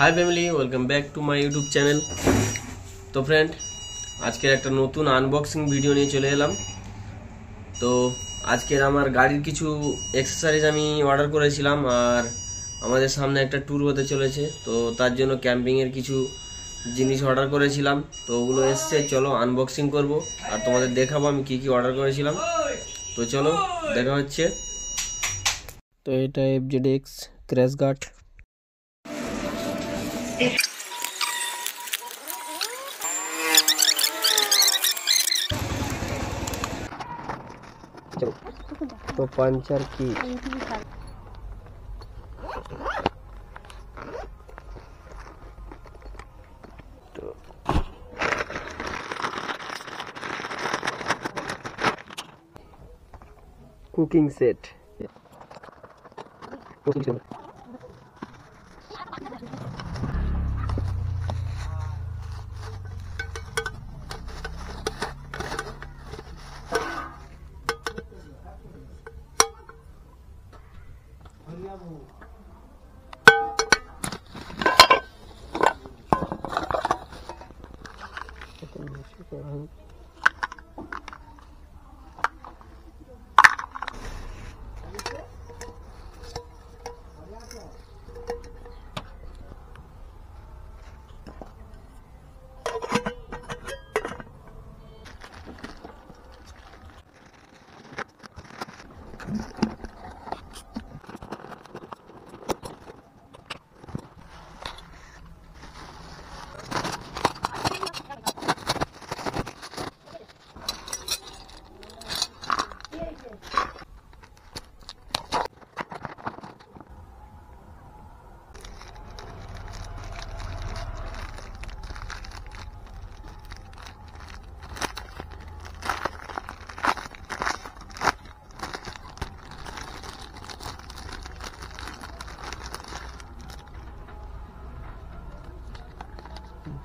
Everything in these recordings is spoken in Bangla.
High family, welcome back to my YouTube channel. তো ফ্রেন্ড, আজকের একটা নতুন আনবক্সিং ভিডিও নিয়ে চলে এলাম। তো আজকের আমার গাড়ির কিছু অ্যাক্সেসরিজ আমি অর্ডার করেছিলাম, আর আমাদের সামনে একটা ট্যুর হতে চলেছে। তো তার জন্য ক্যাম্পিংয়ের কিছু জিনিস অর্ডার করেছিলাম, তো ওগুলো এসছে। চলো আনবক্সিং করব আর তোমাদের দেখাবো আমি কি কি অর্ডার করেছিলাম। তো চলো দেখা হচ্ছে। তো এটা FZX ক্র্যাশ গার্ড। तो पंचर की तो कुकिंग सेट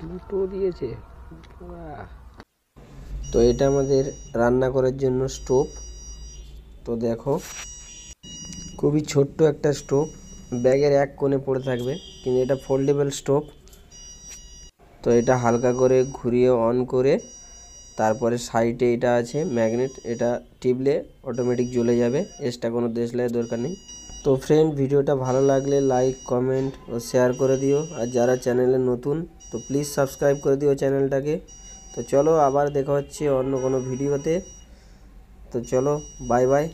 দুটো দিয়েছে। তো এটা আমাদের রান্না করার জন্য স্টোভ। তো দেখো, খুবই ছোট্ট একটা স্টোভ, ব্যাগের এক কোণে পড়ে থাকবে, কিন্তু এটা ফোল্ডেবল স্টোভ। তো এটা হালকা করে ঘুরিয়ে অন করে তারপরে সাইডে এটা আছে ম্যাগনেট, এটা টিপলে অটোমেটিক জ্বলে যাবে, এক্সট্রা কোনো দেশলাইয়ের দরকার নেই। তো ফ্রেন্ড, ভিডিওটা ভালো লাগলে লাইক, কমেন্ট ও শেয়ার করে দিও, আর যারা চ্যানেলে নতুন তো প্লিজ সাবস্ক্রাইব করে দিও চ্যানেলটাকে। তো চলো আবার দেখা হচ্ছে অন্য কোনো ভিডিওতে। তো চলো, বাই বাই।